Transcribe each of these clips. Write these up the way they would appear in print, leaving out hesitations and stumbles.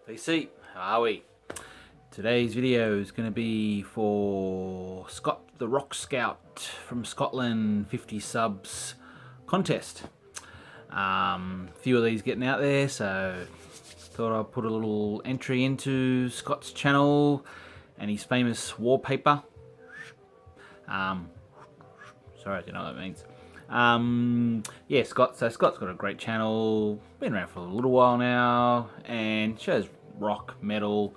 PC, how are we? Today's video is going to be for Scott the Rock Scout from Scotland 50 subs contest. Few of these getting out there, so thought I'd put a little entry into Scott's channel and his famous wallpaper. Sorry, I don't know what that means. Yeah, Scott's got a great channel, been around for a little while now, and shows rock, metal,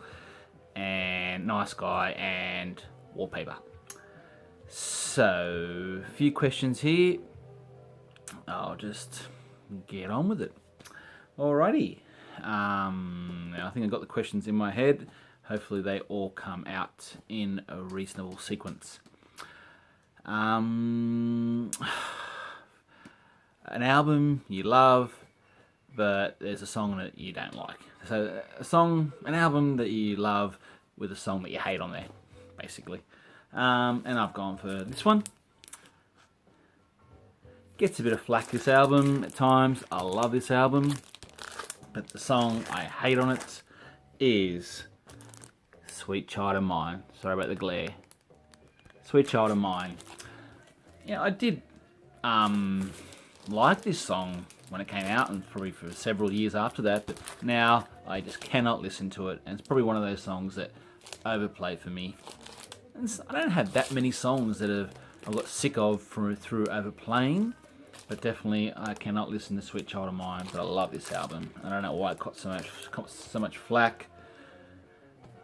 and nice guy, and wallpaper. So, a few questions here. I'll just get on with it. Alrighty. Now I think I've got the questions in my head. Hopefully they all come out in a reasonable sequence. An album you love, but there's a song that you don't like. So an album that you love with a song that you hate on there, basically. And I've gone for this one. Gets a bit of flack, this album, at times. I love this album, but the song I hate on it is Sweet Child of Mine. Sorry about the glare. Sweet Child of Mine. Yeah, I did like this song when it came out, and probably for several years after that, but now I just cannot listen to it, and it's probably one of those songs that overplay for me. And I don't have that many songs that I've got sick of through overplaying, but definitely I cannot listen to Sweet Child of Mine, but I love this album. I don't know why it got so much flack.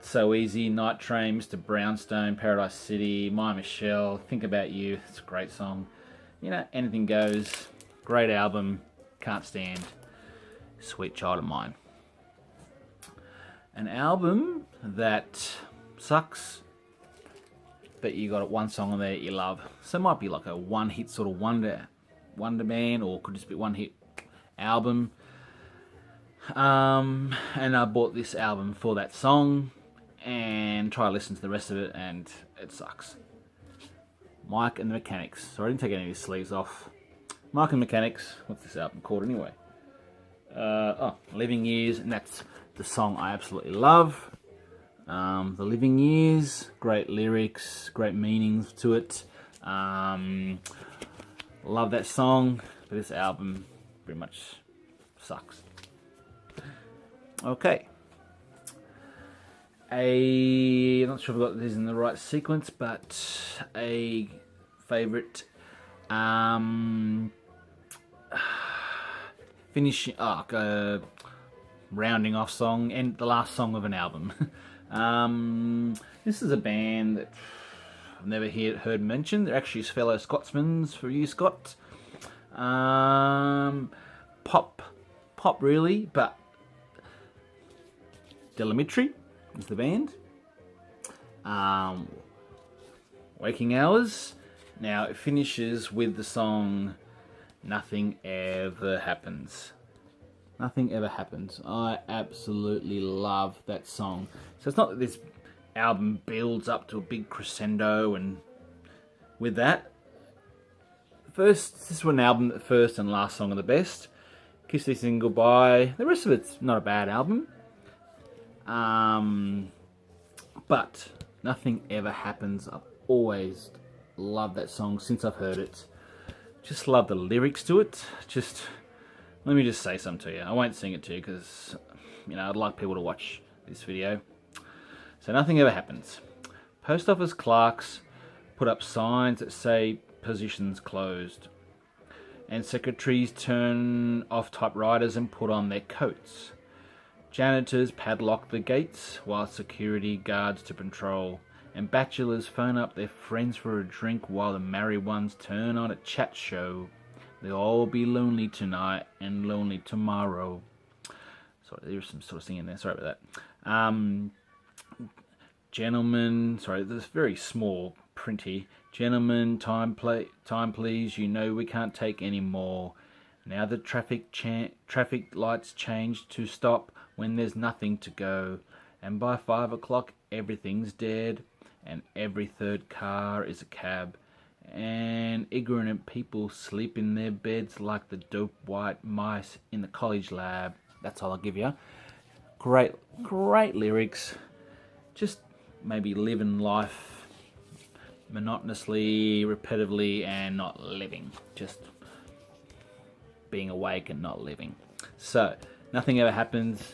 So Easy, Night Train, Mr. Brownstone, Paradise City, My Michelle, Think About You. It's a great song. You know, Anything Goes. Great album. Can't stand Sweet Child of Mine. An album that sucks, but you got one song on there that you love. So it might be like a one-hit sort of wonder band, or could just be one-hit album. And I bought this album for that song, and try to listen to the rest of it, and it sucks. Mike and the Mechanics. So I didn't take any of his sleeves off. Mike and the Mechanics. What's this album called anyway? Living Years, and that's the song I absolutely love. The Living Years, great lyrics, great meanings to it. Love that song, but this album pretty much sucks. Okay. I'm not sure if I've got these in the right sequence, but a favourite rounding off song, and the last song of an album. This is a band that I've never heard mentioned. They're actually fellow Scotsmen for you, Scott. Pop really, but Delamitri is the band. Waking Hours. Now it finishes with the song Nothing Ever Happens. Nothing Ever Happens. I absolutely love that song. So it's not that this album builds up to a big crescendo, and with that, this is an album that first and last song are the best. Kiss This Thing Goodbye. The rest of it's not a bad album. But Nothing Ever Happens. I've always loved that song since I've heard it. Just love the lyrics to it. Let me just say something to you. I won't sing it to you because, I'd like people to watch this video. So Nothing Ever Happens. Post office clerks put up signs that say positions closed, and secretaries turn off typewriters and put on their coats. Janitors padlock the gates while security guards to patrol, and bachelors phone up their friends for a drink while the married ones turn on a chat show. They'll all be lonely tonight and lonely tomorrow. Sorry, there's some sort of singing there. Sorry about that. Gentlemen, sorry, this is very small print here. Gentlemen, time please. You know we can't take any more. Now the traffic lights change to stop when there's nothing to go. And by 5 o'clock everything's dead, and every third car is a cab. And ignorant people sleep in their beds like the dope white mice in the college lab. That's all I'll give you. Great lyrics. Just maybe living life monotonously, repetitively, and not living. Just being awake and not living. So, Nothing Ever Happens.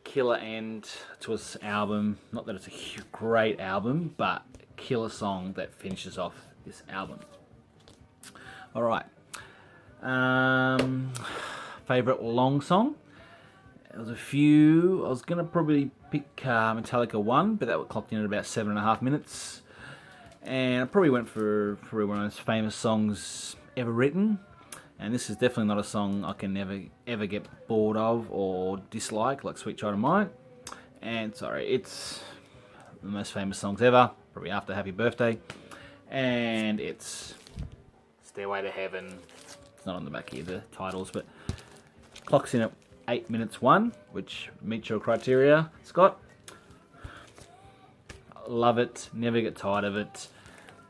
Killer end to this album. Not that it's a great album, but a killer song that finishes off this album. Alright. Favorite long song? There was a few. I was going to probably pick Metallica 1, but that clocked in at about 7.5 minutes. And I probably went for one of those famous songs ever written. And this is definitely not a song I can ever get bored of or dislike, like Sweet Child of Mine. And sorry, it's the most famous songs ever, probably after Happy Birthday. And it's Stairway to Heaven. It's not on the back here, the titles, but clocks in at 8 minutes 1, which meets your criteria, Scott. Love it, never get tired of it.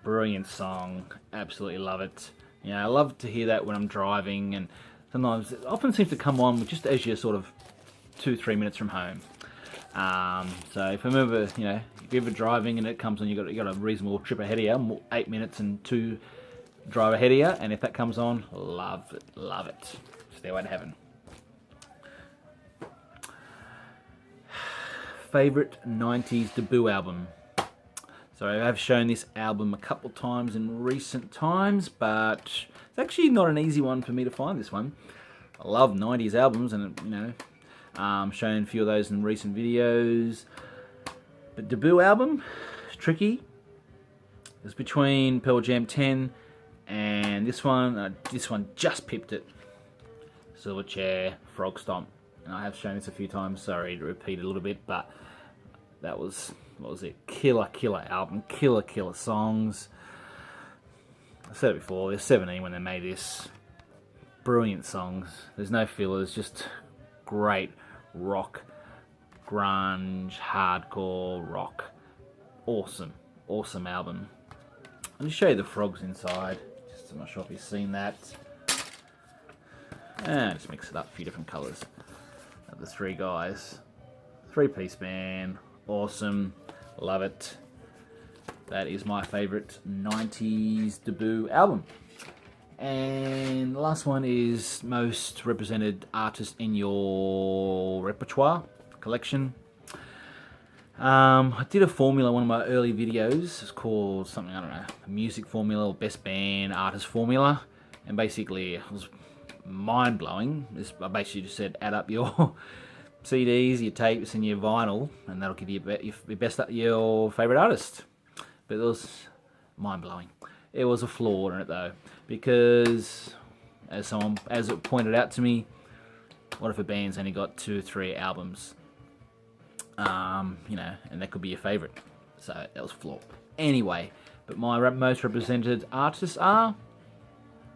Brilliant song, absolutely love it. You know, I love to hear that when I'm driving, and sometimes it often seems to come on just as you're sort of 2-3 minutes from home. So if I'm ever, if you're ever driving and it comes on, you got a reasonable trip ahead of you, 8 minutes and 2 drive ahead of you, and if that comes on, love it. Stairway to Heaven. Favorite 90s debut album. So I have shown this album a couple times in recent times, but it's actually not an easy one for me to find, this one. I love 90s albums, and shown a few of those in recent videos. But debut album, it's tricky. It's between Pearl Jam 10 and this one. This one just pipped it. Silverchair, Frog Stomp. And I have shown this a few times, sorry to repeat a little bit, but that was, what was it? Killer album, killer songs. I said it before, they're 17 when they made this. Brilliant songs. There's no fillers, just great rock, grunge, hardcore rock. Awesome album. I'll just show you the frogs inside. Just, I'm not sure if you've seen that. And just mix it up, a few different colours. The 3 guys. 3-piece band. Awesome. Love it. That is my favourite 90s debut album. And the last one is most represented artist in your repertoire collection. I did a formula, one of my early videos. It's called something, I don't know, music formula or best band artist formula. And basically it was mind-blowing. I basically just said add up your CDs, your tapes, and your vinyl, and that'll give you your favourite artist. But it was mind-blowing. It was a flaw in it though, because as it pointed out to me, what if a band's only got 2 or 3 albums? And that could be your favourite. So that was a flaw. Anyway, but my most represented artists are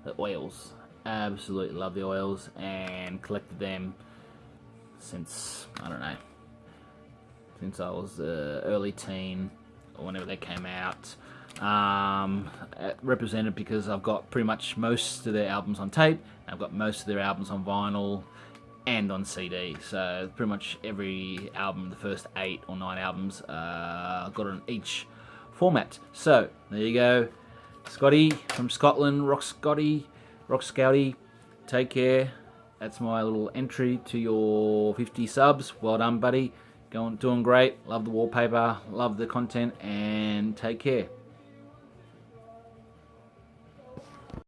the Oils. Absolutely love the Oils and collected them since, I don't know, since I was early teen or whenever they came out. Represented because I've got pretty much most of their albums on tape, I've got most of their albums on vinyl and on CD, so pretty much every album, the first 8 or 9 albums, I've got on each format. So there you go, Scotty from Scotland, Rock Scouty, take care. That's my little entry to your 50 subs. Well done, buddy. Doing great. Love the wallpaper, love the content, and take care.